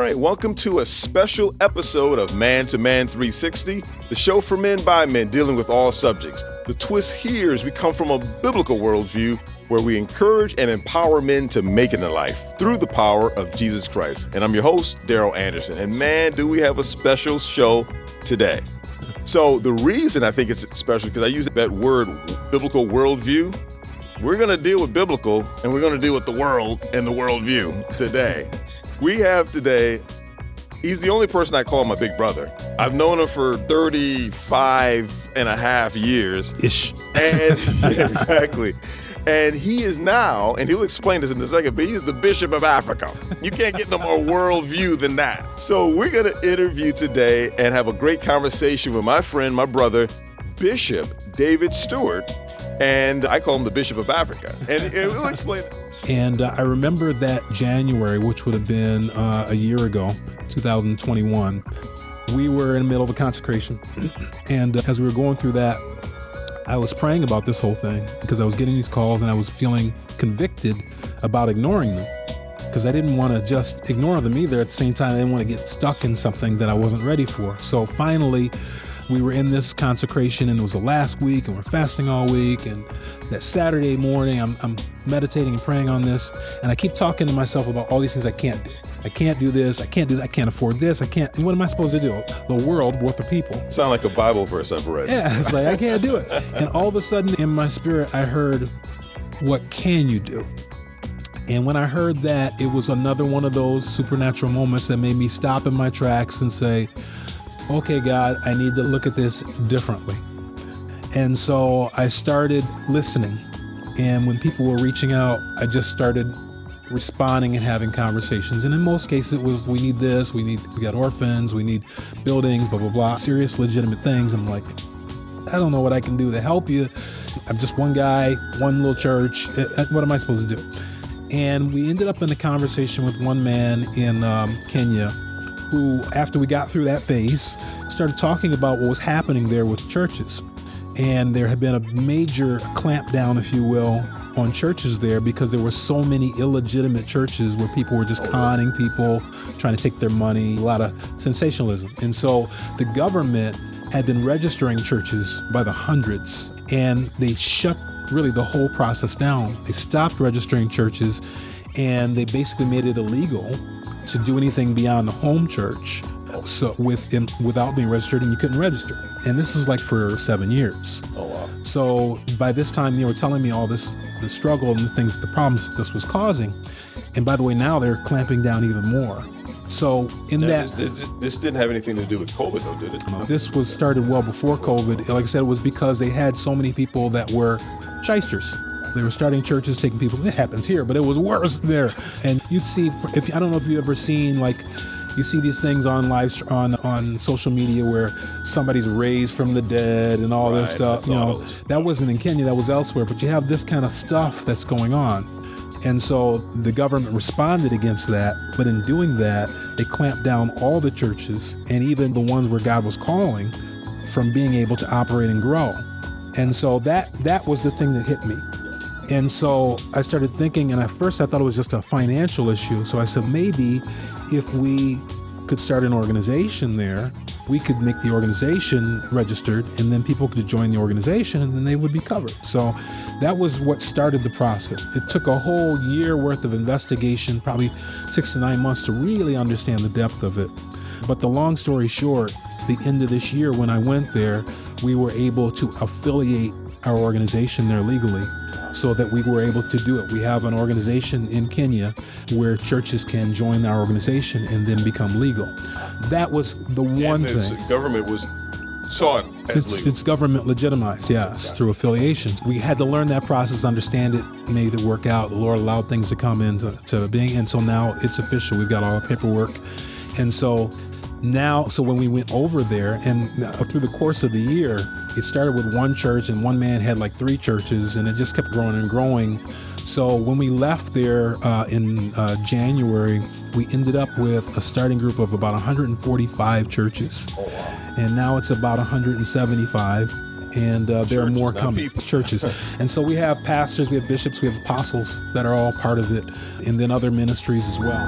right, welcome to a special episode of Man to Man 360, the show for men by men dealing with all subjects. The twist here is we come from a biblical worldview where we encourage and empower men to make it in life through the power of Jesus Christ. And I'm your host, Daryl Anderson. And man, do we have a special show today. So the reason I think it's special because I use that word, biblical worldview. We're going to deal with biblical and we're going to deal with the world and the worldview today. We have today, he's the only person I call my big brother. I've known him for 35 and a half years. Ish. And yeah, exactly. And he is now, and he'll explain this in a second, but he's the Bishop of Africa. You can't get no more worldview than that. So we're going to interview today and have a great conversation with my friend, my brother, Bishop Dave Stewart. And I call him the Bishop of Africa. And we'll explain. And I remember that January, which would have been a year ago, 2021, we were in the middle of a consecration. And as we were going through that, I was praying about this whole thing because I was getting these calls and I was feeling convicted about ignoring them because I didn't want to just ignore them either. At the same time, I didn't want to get stuck in something that I wasn't ready for. So finally, we were in this consecration and it was the last week and we're fasting all week. And that Saturday morning, I'm meditating and praying on this. And I keep talking to myself about all these things I can't do. I can't do this. I can't do that. I can't afford this. I can't. What am I supposed to do? The world worth of people. Sound like a Bible verse I've read. Yeah, it's like, I can't do it. And all of a sudden in my spirit, I heard, what can you do? And when I heard that, it was another one of those supernatural moments that made me stop in my tracks and say, okay, God, I need to look at this differently. And so I started listening. And when people were reaching out, I just started responding and having conversations. And in most cases, it was, we need this, we got orphans, we need buildings, blah, blah, blah, serious, legitimate things. I'm like, I don't know what I can do to help you. I'm just one guy, one little church. What am I supposed to do? And we ended up in a conversation with one man in Kenya who, after we got through that phase, started talking about what was happening there with churches. And there had been a major clampdown, if you will, on churches there because there were so many illegitimate churches where people were just conning people, trying to take their money, a lot of sensationalism. And so the government had been registering churches by the hundreds, and they shut really the whole process down. They stopped registering churches, and they basically made it illegal to do anything beyond the home church. So without being registered, and you couldn't register. And this is like for 7 years. Oh, wow. So by this time, they were telling me all this, the struggle and the things, the problems this was causing. And by the way, now they're clamping down even more. So This didn't have anything to do with COVID though, did it? No, this was started well before COVID. Like I said, it was because they had so many people that were shysters. They were starting churches, taking people, it happens here, but it was worse there. And you'd see, I don't know if you've ever seen, like, you see these things on on social media where somebody's raised from the dead and all this stuff. You know, that wasn't in Kenya, that was elsewhere. But you have this kind of stuff that's going on. And so the government responded against that. But in doing that, they clamped down all the churches and even the ones where God was calling from being able to operate and grow. And so that was the thing that hit me. And so I started thinking, and at first I thought it was just a financial issue. So I said, maybe if we could start an organization there, we could make the organization registered, and then people could join the organization, and then they would be covered. So that was what started the process. It took a whole year worth of investigation, probably 6 to 9 months to really understand the depth of it. But the long story short, the end of this year when I went there, we were able to affiliate our organization there legally, so that we were able to do it. We have an organization in Kenya where churches can join our organization and then become legal. That was the one thing. The government saw it as legal. It's government legitimized, yes, through affiliations. We had to learn that process, understand it, made it work out. The Lord allowed things to come into being, and so now it's official. We've got all the paperwork. And so when we went over there, and through the course of the year, it started with one church, and one man had like 3 churches, and it just kept growing and growing. So when we left there in January, we ended up with a starting group of about 145 churches. Oh, wow. And now it's about 175. And there are more coming, churches. And so we have pastors, we have bishops, we have apostles that are all part of it, and then other ministries as well.